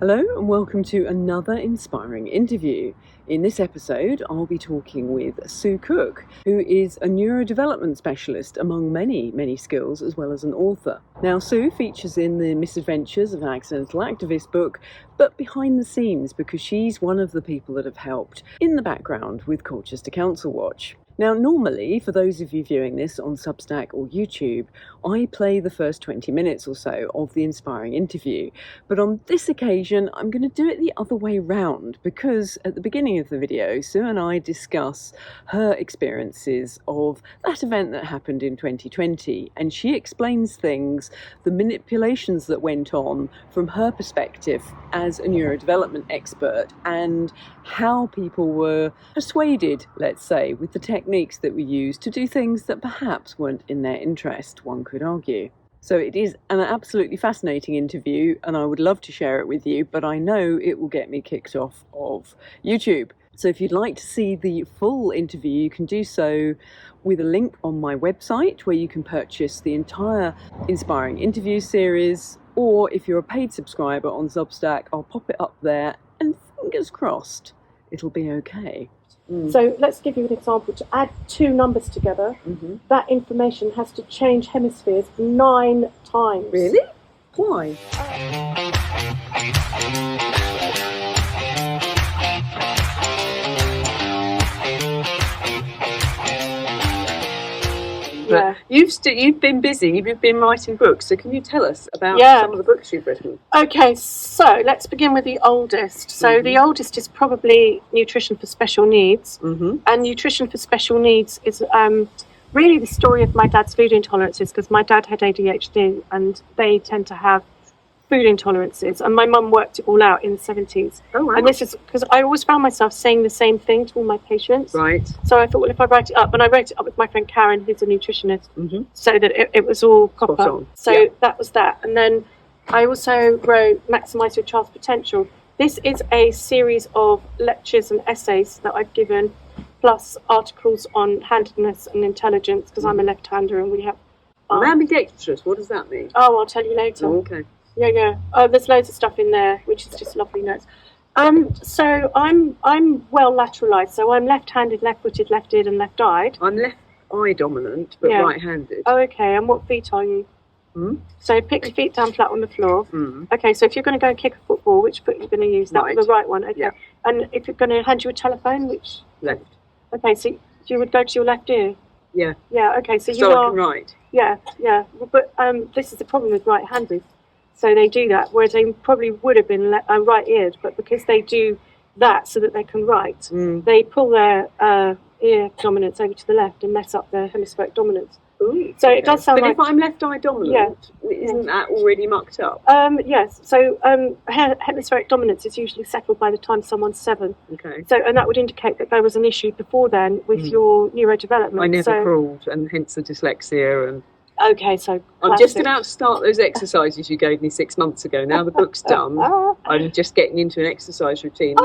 Hello and welcome to another inspiring interview. In this episode, I'll be talking with Sue Cook, who is a neurodevelopment specialist among many skills, as well as an author. Now, Sue features in the Misadventures of an Accidental Activist book, but behind the scenes because she's one of the people that have helped in the background with Colchester Council Watch. Now, normally, for those of you viewing this on Substack or YouTube, I play the first 20 minutes or so of the inspiring interview. But on this occasion, I'm going to do it the other way round because at the beginning of the video, Sue and I discuss her experiences of that event that happened in 2020. And she explains things, the manipulations that went on from her perspective as a neurodevelopment expert and how people were persuaded, let's say, with the techniques that we use to do things that perhaps weren't in their interest, one could argue. So it is an absolutely fascinating interview and I would love to share it with you, but I know it will get me kicked off of YouTube. So if you'd like to see the full interview, you can do so with a link on my website where you can purchase the entire inspiring interview series, or if you're a paid subscriber on Substack, I'll pop it up there and fingers crossed it'll be okay. So let's give you an example. To add two numbers together, that information has to change hemispheres 9 times. Really? Why? Yeah. You've been busy, you've been writing books, so can you tell us about some of the books you've written? Okay, so let's begin with the oldest. So the oldest is probably Nutrition for Special Needs. And Nutrition for Special Needs is really the story of my dad's food intolerances, because my dad had ADHD and they tend to have food intolerances, and my mum worked it all out in the 70s. Oh, wow. And this is because I always found myself saying the same thing to all my patients. Right. So I thought, well, if I write it up, and I wrote it up with my friend Karen, who's a nutritionist, so that it was all proper. Spot on. So that was that. And then I also wrote Maximise Your Child's Potential. This is a series of lectures and essays that I've given, plus articles on handedness and intelligence, because I'm a left-hander and we have... Ambidextrous, what does that mean? Oh, I'll tell you later. Oh, okay. Yeah. There's loads of stuff in there, which is just lovely notes. So I'm well lateralized. So I'm left-handed, left-footed, left-eared, and left-eyed. I'm left eye dominant, but right-handed. Oh, okay. And what feet are you? So pick your feet down flat on the floor. Okay. So if you're going to go and kick a football, which foot are you going to use? That's the right one. Okay. Yeah. And if you're going to hand you a telephone, which Left. Okay. So you would go to your left ear. Yeah. Yeah. Okay. So you I are can write. Yeah. But this is the problem with right-handers. So they do that, whereas they probably would have been right-eared, but because they do that so that they can write, they pull their ear dominance over to the left and mess up their hemispheric dominance. Ooh, so it does sound but like... But if I'm left eye dominant, isn't that already mucked up? Yes. So hemispheric dominance is usually settled by the time someone's 7. Okay. So, and that would indicate that there was an issue before then with your neurodevelopment. I never crawled, and hence the dyslexia and... Okay, so I'm just about to start those exercises you gave me 6 months ago. Now the book's done, I'm just getting into an exercise routine.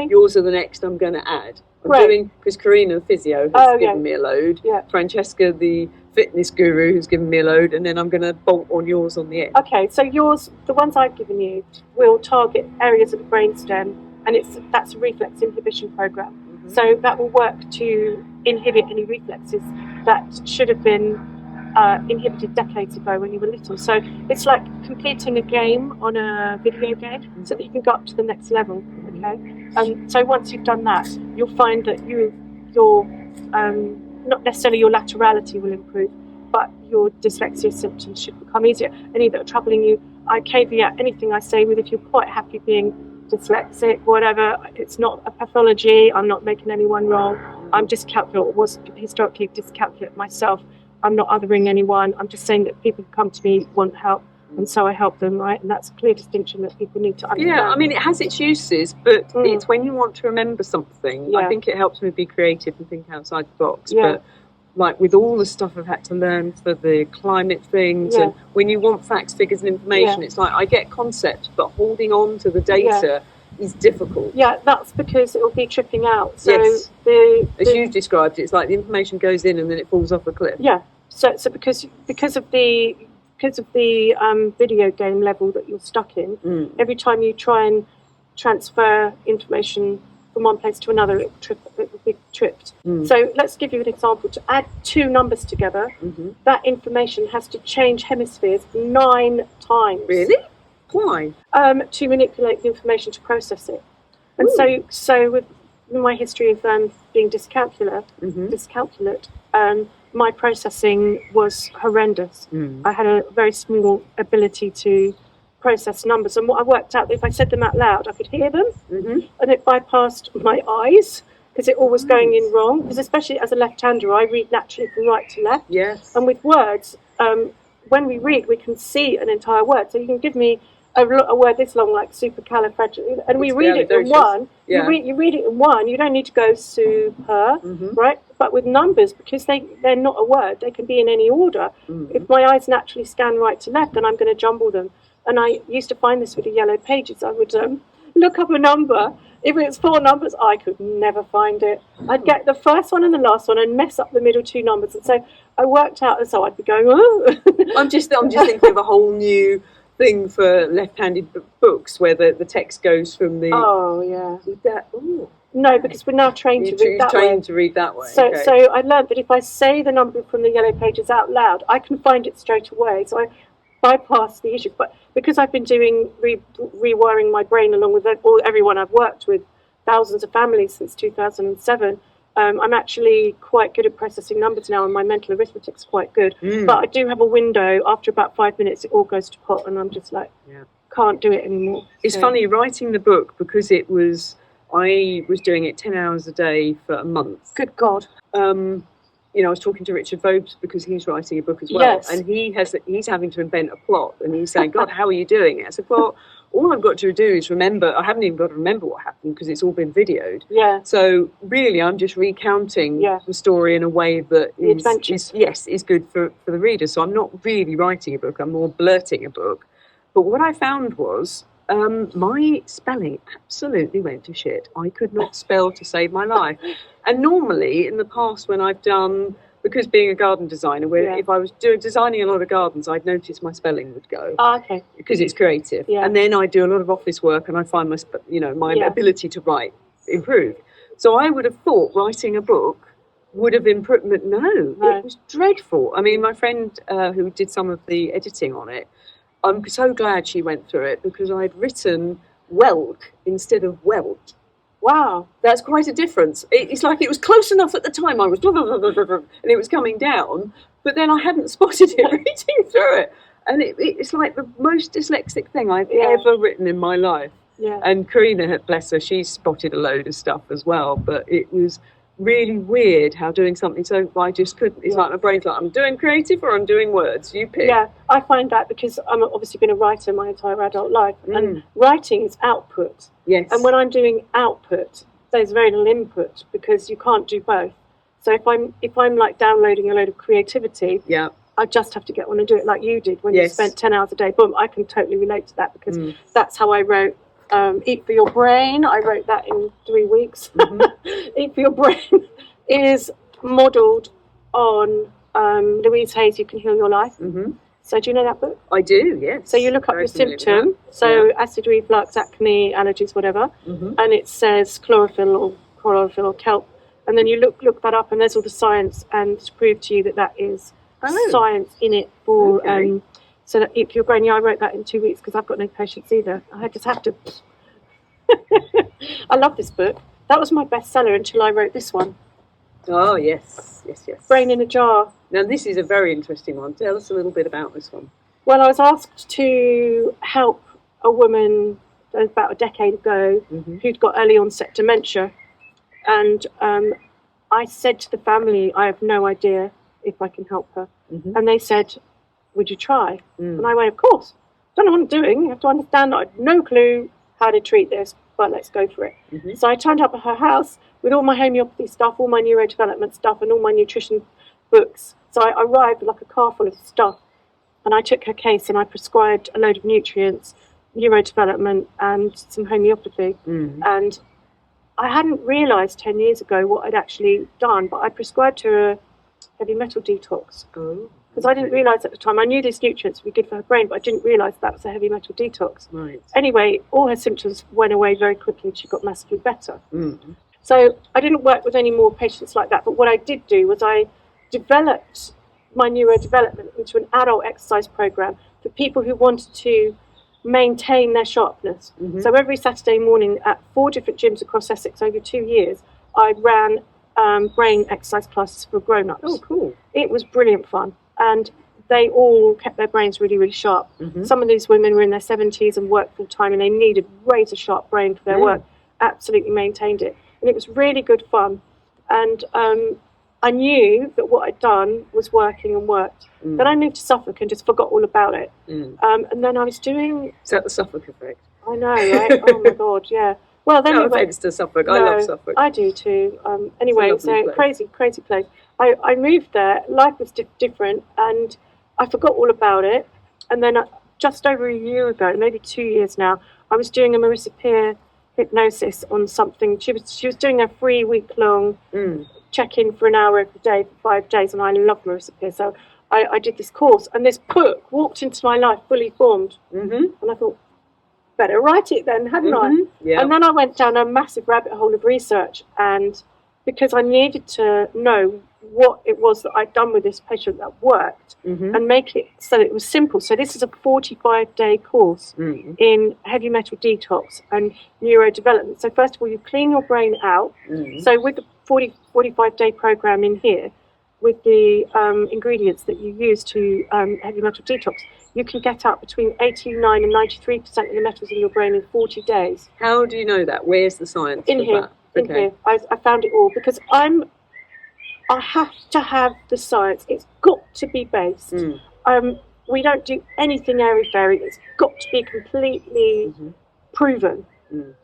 Yours are the next I'm going to add. I'm doing, because Karina, the physio, has given me a load. Francesca, the fitness guru, who's given me a load, and then I'm going to bolt on yours on the end. Okay, so yours, the ones I've given you, will target areas of the brainstem, and that's a reflex inhibition program. So that will work to inhibit any reflexes that should have been inhibited decades ago when you were little. So it's like completing a game on a video game so that you can go up to the next level. Okay, and so once you've done that, you'll find that your not necessarily your laterality will improve, but your dyslexia symptoms should become easier. Any that are troubling you, I caveat anything I say with, if you're quite happy being dyslexic, whatever, it's not a pathology, I'm not making anyone wrong, I'm dyscalculate, was historically dyscalculate myself. I'm not othering anyone. I'm just saying that people who come to me want help, and so I help them, right? And that's a clear distinction that people need to understand. Yeah, I mean, it has its uses, but it's when you want to remember something. I think it helps me be creative and think outside the box. But like with all the stuff I've had to learn for the climate things, and when you want facts, figures, and information, it's like I get concepts, but holding on to the data is difficult. Yeah, that's because it will be tripping out. So as you described it, it's like the information goes in and then it falls off a cliff. Yeah. So because of the because of the video game level that you're stuck in, every time you try and transfer information from one place to another, it will be tripped. So let's give you an example. To add two numbers together, that information has to change hemispheres 9 times. Really? Why? To manipulate the information to process it. And so with my history of being dyscalculate, my processing was horrendous. I had a very small ability to process numbers, and what I worked out, if I said them out loud, I could hear them, and it bypassed my eyes because it all was going in wrong. Because especially as a left-hander, I read naturally from right to left. Yes. And with words, when we read, we can see an entire word. So you can give me a word this long, like supercalifragilistic, and we read it in one. Yeah. You read it in one. You don't need to go super, right? But with numbers, because they're not a word, they can be in any order. If my eyes naturally scan right to left, then I'm going to jumble them. And I used to find this with the yellow pages. I would look up a number. If it's 4 numbers, I could never find it. I'd get the first one and the last one and mess up the middle 2 numbers. And so I worked out, and so I'd be going, oh. I'm just thinking of a whole new thing for left-handed books where the text goes from the... Oh, yeah. That, ooh. No, because we're now trained to read that way. Trained to read that way. So, okay. So I learned that if I say the number from the yellow pages out loud, I can find it straight away. So I bypass the issue. But because I've been doing rewiring my brain along with everyone I've worked with, thousands of families since 2007, I'm actually quite good at processing numbers now, and my mental arithmetic's quite good. But I do have a window. After about 5 minutes, it all goes to pot, and I'm just like, can't do it anymore. It's funny writing the book because I was doing it 10 hours a day for a month. Good God. I was talking to Richard Vobes because he's writing a book as well, and he's having to invent a plot, and he's saying, God, how are you doing it? I said, well, all I've got to do is remember. I haven't even got to remember what happened because it's all been videoed. Yeah. So really, I'm just recounting the story in a way that is good for the reader. So I'm not really writing a book. I'm more blurting a book. But what I found was my spelling absolutely went to shit. I could not spell to save my life. And normally, in the past, when I've done, because being a garden designer, if I was designing a lot of gardens, I'd notice my spelling would go. Oh, okay. Because it's creative. Yeah. And then I do a lot of office work, and I find my ability to write improved. So I would have thought writing a book would have improved, but no, it was dreadful. I mean, my friend who did some of the editing on it, I'm so glad she went through it because I'd written Welk instead of Welt. Wow, that's quite a difference. It's like it was close enough at the time. I was and it was coming down, but then I hadn't spotted it reading through it. And it's like the most dyslexic thing I've ever written in my life. Yeah. And Karina, bless her, she spotted a load of stuff as well, but it was really weird how doing something so I just couldn't. It's like my brain's like, I'm doing creative or I'm doing words. You pick. Yeah, I find that because I'm obviously been a writer my entire adult life, and writing is output. Yes. And when I'm doing output, there's very little input because you can't do both. So if I'm like downloading a load of creativity, I just have to get on and do it like you did when you spent 10 hours a day. Boom, I can totally relate to that because that's how I wrote Eat for Your Brain. I wrote that in 3 weeks. Eat for Your Brain is modelled on Louise Hay's You Can Heal Your Life. So do you know that book? I do, yes. So you look up your symptom, acid reflux, acne, allergies, whatever, and it says chlorophyll or kelp, and then you look that up and there's all the science and to prove to you that is science in it for... So that if you're going, I wrote that in 2 weeks because I've got no patience either. I just have to. I love this book. That was my bestseller until I wrote this one. Oh, yes. Brain in a Jar. Now, this is a very interesting one. Tell us a little bit about this one. Well, I was asked to help a woman about a decade ago who'd got early onset dementia. And I said to the family, I have no idea if I can help her. And they said, would you try? And I went, of course. Don't know what I'm doing. You have to understand that I have no clue how to treat this, but let's go for it. So I turned up at her house with all my homeopathy stuff, all my neurodevelopment stuff, and all my nutrition books. So I arrived with like a car full of stuff, and I took her case and I prescribed a load of nutrients, neurodevelopment, and some homeopathy. And I hadn't realised 10 years ago what I'd actually done, but I prescribed her a heavy metal detox. because I didn't realise at the time. I knew these nutrients would be good for her brain, but I didn't realise that was a heavy metal detox. Right. Anyway, all her symptoms went away very quickly and she got massively better. Mm. So I didn't work with any more patients like that, but what I did do was I developed my neurodevelopment into an adult exercise program for people who wanted to maintain their sharpness. Mm-hmm. So every Saturday morning at 4 different gyms across Essex over 2 years, I ran brain exercise classes for grown-ups. Oh, cool. It was brilliant fun. And they all kept their brains really, really sharp. Mm-hmm. Some of these women were in their 70s and worked full time, and they needed razor sharp brain for their work. Absolutely maintained it. And it was really good fun. And I knew that what I'd done was working and worked. Then I moved to Suffolk and just forgot all about it. And then I was doing... Is that the Suffolk effect? I know, right? Oh my God, yeah. Well, then no offence to Suffolk. I love Suffolk. I do too. Anyway, so place. crazy place. I moved there. Life was different, and I forgot all about it. And then just over a year ago, maybe 2 years now, I was doing a Marissa Peer hypnosis on something. She was doing a 3 week-long check-in for an hour every day for 5 days, and I love Marissa Peer. So I did this course, and this book walked into my life fully formed. And I thought, better write it then, hadn't I? Yeah. And then I went down a massive rabbit hole of research, and because I needed to know what it was that I'd done with this patient that worked and make it so that it was simple. So this is a 45-day course in heavy metal detox and neurodevelopment. So first of all, you clean your brain out. So with the 45-day program in here, with the ingredients that you use to heavy metal detox, you can get out between 89 and 93% of the metals in your brain in 40 days. How do you know that? Where's the science in of here? that? In here, I found it all because I have to have the science. It's got to be based. We don't do anything airy-fairy. It's got to be completely proven.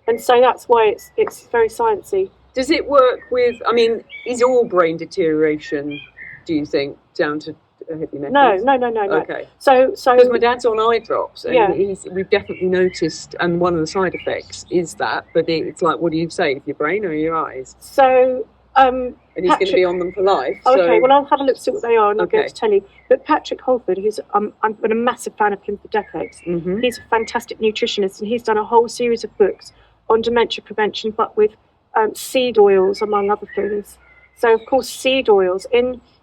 And so that's why it's very sciencey. Does it work with, I mean, is all brain deterioration, do you think, down to heavy metals? No. Okay. So because my dad's on eye drops, and Yeah. we've definitely noticed, and one of the side effects is that, but it's like, what do you say, your brain or your eyes? So, and he's going to be on them for life. Okay, well, I'll have a look to see what they are, and I'll Okay. go to tell you. But Patrick Holford, who's I've been a massive fan of him for decades. He's a fantastic nutritionist, and he's done a whole series of books on dementia prevention, but with seed oils, among other things. So, of course, seed oils.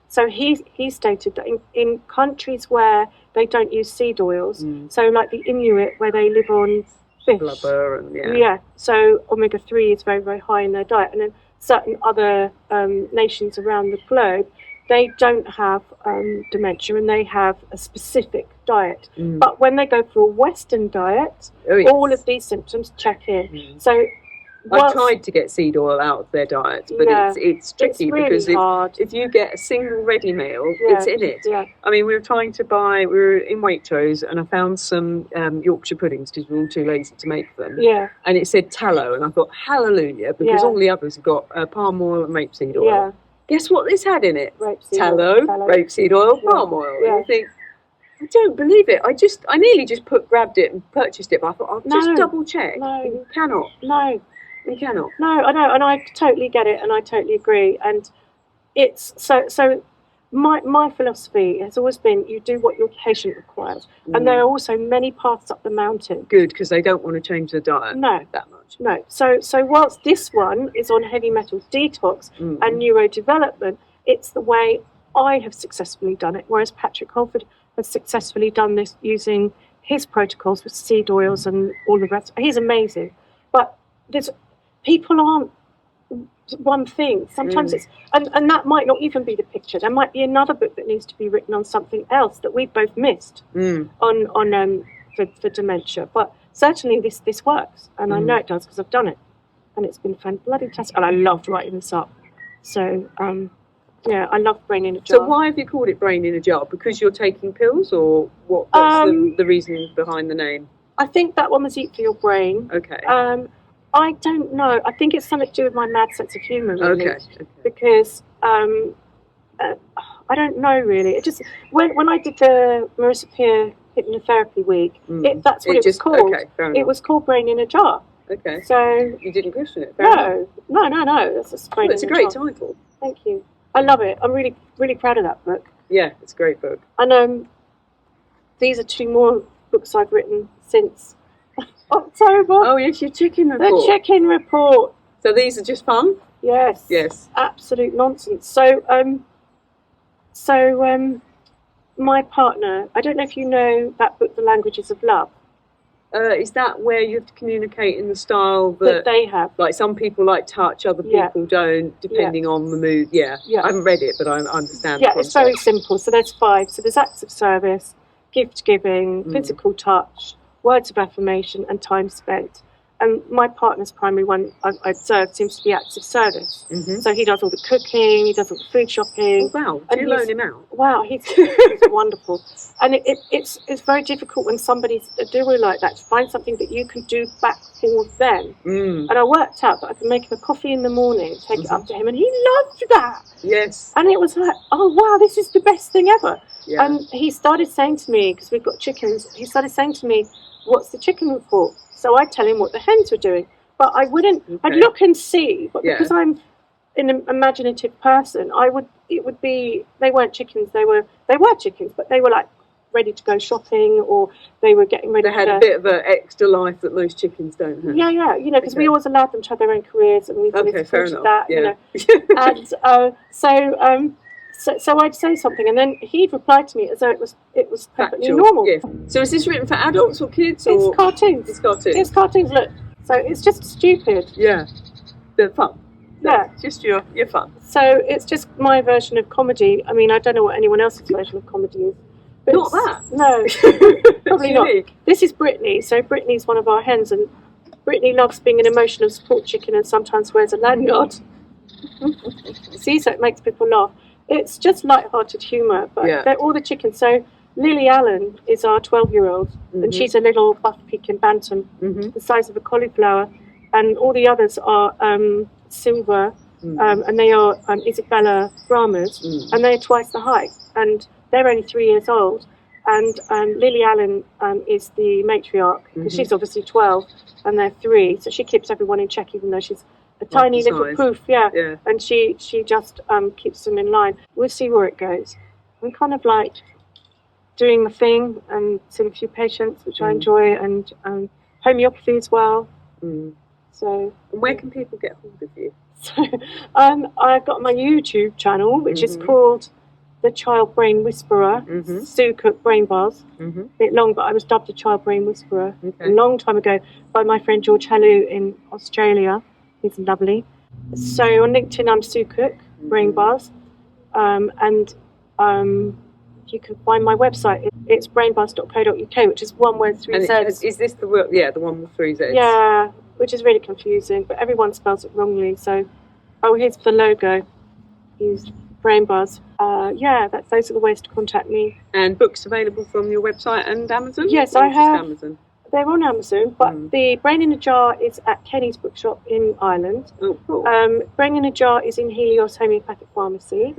So he stated that in countries where they don't use seed oils, so like the Inuit, where they live on fish. Blubber and So omega-3 is very, very high in their diet. And then certain other nations around the globe, they don't have dementia, and they have a specific diet. But when they go for a Western diet, all of these symptoms check in. So I've tried to get seed oil out of their diet, but it's tricky, really because hard. if you get a single ready meal, it's in it. Yeah. I mean, we were in Waitrose, and I found some Yorkshire puddings because we were all too lazy to make them. Yeah. And it said tallow, and I thought, hallelujah, because all the others have got palm oil and rapeseed oil. Yeah. Guess what this had in it? Rapeseed tallow, oil. rapeseed oil, palm oil. Yeah. And you think, I don't believe it. I nearly just grabbed it and purchased it, but I thought, I'll just double check. No. You cannot. No. You cannot. No, I know, and I totally get it, and I totally agree. And it's so. My philosophy has always been: you do what your patient requires, and there are also many paths up the mountain. Good, because they don't want to change their diet that much. No. So whilst this one is on heavy metal detox and neurodevelopment, it's the way I have successfully done it. Whereas Patrick Holford has successfully done this using his protocols with seed oils and all the rest. He's amazing, but people aren't one thing. Sometimes it's and that might not even be the picture. There might be another book that needs to be written on something else that we've both missed on for dementia. But certainly this works, and I know it does because I've done it, and it's been fantastic. And I loved writing this up. So I love Brain in a Jar. So why have you called it Brain in a Jar? Because you're taking pills, or what's the reason behind the name? I think that one was Eat for Your Brain. Okay. I don't know. I think it's something to do with my mad sense of humour, really. Okay. Because I don't know, really. It just when I did the Marissa Peer hypnotherapy week, that's what it was called. Okay, fair enough. It was called Brain in a Jar. Okay. So you didn't question it? No. That's just Brain in a Jar. It's a great title. Thank you. I love it. I'm really, really proud of that book. Yeah, it's a great book. And these are 2 more books I've written since October. Oh yes, your chicken report. The chicken report. So these are just fun? Yes. Yes. Absolute nonsense. So my partner, I don't know if you know that book, The Languages of Love. Is that where you have to communicate in the style that they have? Like some people like touch, other people don't, depending on the mood. Yeah. I haven't read it, but I understand. Yeah, it's very simple. So there's 5. So there's acts of service, gift giving, physical touch, words of affirmation, and time spent. And my partner's primary one, I've observed, seems to be acts of service. So he does all the cooking, he does all the food shopping. Oh, wow. Do you loan him out? Wow, he's wonderful. And it's very difficult when somebody's doing like that to find something that you can do back for them. And I worked out that I can make him a coffee in the morning, take it up to him, and he loved that. Yes. And it was like, oh, wow, this is the best thing ever. Yeah. And he started saying to me, because we've got chickens, he started saying to me, what's the chicken report? So I'd tell him what the hens were doing. But I wouldn't, I'd look and see, but because I'm an imaginative person, it would be, they weren't chickens, they were chickens, but they were like ready to go shopping, or they were getting ready. They had a bit of an extra life that most chickens don't have. Yeah, you know, because we always allowed them to have their own careers, and we supported that, you know. And so I'd say something, and then he'd reply to me as though it was perfectly normal. Yeah. So is this written for adults or kids? It's cartoons. It's cartoons. It's cartoons. Look, so it's just stupid. Yeah, they're fun. Yeah, it's just your fun. So it's just my version of comedy. I mean, I don't know what anyone else's version of comedy is. But not that. No, probably not. This is Brittany. So Brittany's one of our hens, and Brittany loves being an emotional support chicken, and sometimes wears a lanyard. See, so it makes people laugh. It's just light-hearted humour, but they're all the chickens. So Lily Allen is our 12-year-old, and she's a little buff Pekin bantam, the size of a cauliflower, and all the others are silver, and they are Isabella Brahmas, and they're twice the height, and they're only 3 years old. And Lily Allen is the matriarch, because she's obviously 12, and they're 3, so she keeps everyone in check, even though she's a tiny little poof, and she just keeps them in line. We'll see where it goes. I'm kind of like doing the thing and seeing a few patients, which I enjoy, and homeopathy as well. So, and where can people get hold of you? So, I've got my YouTube channel, which is called The Child Brain Whisperer, Sue Cook Brain Bars. A bit long, but I was dubbed a Child Brain Whisperer a long time ago by my friend George Hellu in Australia. He's lovely. So on LinkedIn, I'm Sue Cook, Brain Bars, and you can find my website. It's brainbars.co.uk, which is one word, 3 Z's. Is this the one with 3 Z's? Yeah, which is really confusing, but everyone spells it wrongly. So, here's the logo. Use Brain Bars. Those are the ways to contact me. And books available from your website and Amazon? Yes, I have. Amazon? They're on Amazon, but the Brain in a Jar is at Kenny's Bookshop in Ireland. Oh, cool. Brain in a Jar is in Helios Homeopathic Pharmacy.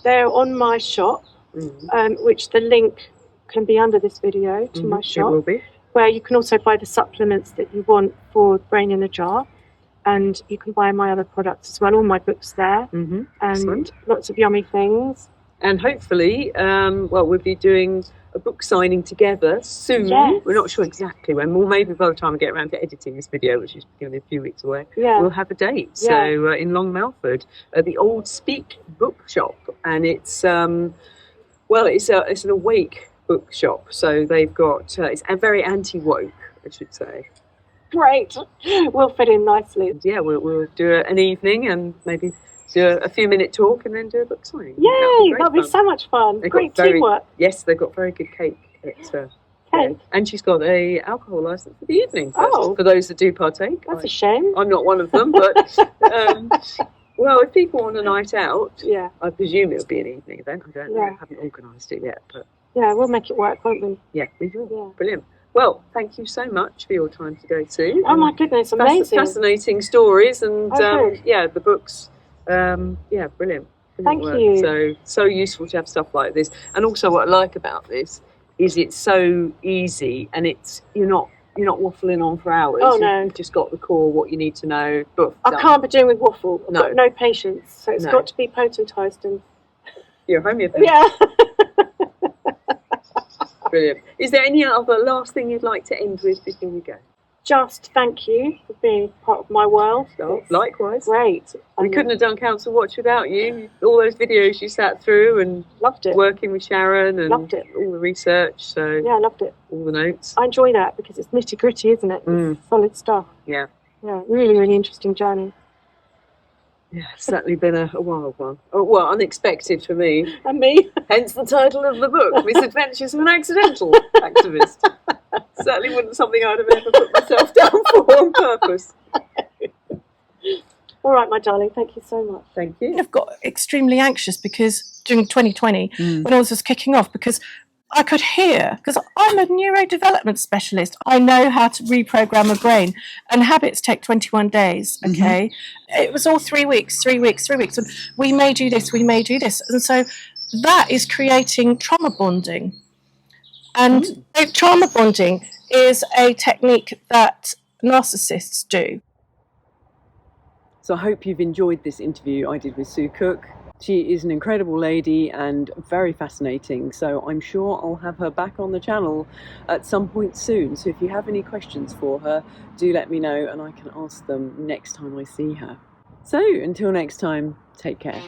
They're on my shop, which the link can be under this video to my shop. It will be. Where you can also buy the supplements that you want for Brain in a Jar. And you can buy my other products as well, all my books there. And excellent. Lots of yummy things. And hopefully, we'll be doing a book signing together soon. Yes. We're not sure exactly when. Well, maybe by the time I get around to editing this video, which is going to be a few weeks away, we'll have a date. So in Long Melford, at the Old Speak Bookshop, and it's an awake bookshop. So they've got it's very anti-woke, I should say. Great, we'll fit in nicely. Yeah, we'll do an evening and maybe do a few minute talk and then do a book signing. Yay, that'll be so much fun. Great teamwork. Yes, they've got very good cake. Cake. And she's got a alcohol licence for the evening. So for those that do partake. That's a shame. I'm not one of them, but well, if people want a night out, I presume it'll be an evening event. I don't know. I haven't organised it yet, but we'll make it work, won't we? Yeah, we will. Yeah. Brilliant. Well, thank you so much for your time today, Sue. Oh my goodness, amazing. Fascinating stories and the books. Brilliant. Thank you. So useful to have stuff like this. And also what I like about this is it's so easy and you're not waffling on for hours. Oh no. You've just got the core, what you need to know. But I can't be doing with waffle. I've got no patience. So it's got to be potentised and You're a homeopath. Yeah. Brilliant. Is there any other last thing you'd like to end with before we go? Just thank you for being part of my world. Oh, likewise. Great. We couldn't have done Council Watch without you. All those videos you sat through and loved it. Working with Sharon and loved it. All the research. So yeah, I loved it. All the notes. I enjoy that because it's nitty gritty, isn't it? It's solid stuff. Yeah. Yeah, really, really interesting journey. Yeah, it's certainly been a wild one. Oh, well, unexpected for me. And me. Hence the title of the book, Misadventures of an Accidental Activist. Certainly wasn't something I'd have ever put myself down for on purpose. All right, my darling, thank you so much. Thank you. I've got extremely anxious because during 2020, when I was just kicking off, because I could hear, because I'm a neurodevelopment specialist. I know how to reprogram a brain, and habits take 21 days, okay? It was all 3 weeks. And we may do this. And so that is creating trauma bonding. And trauma bonding is a technique that narcissists do. So I hope you've enjoyed this interview I did with Sue Cook. She is an incredible lady and very fascinating, so I'm sure I'll have her back on the channel at some point soon. So if you have any questions for her, do let me know and I can ask them next time I see her. So until next time, take care.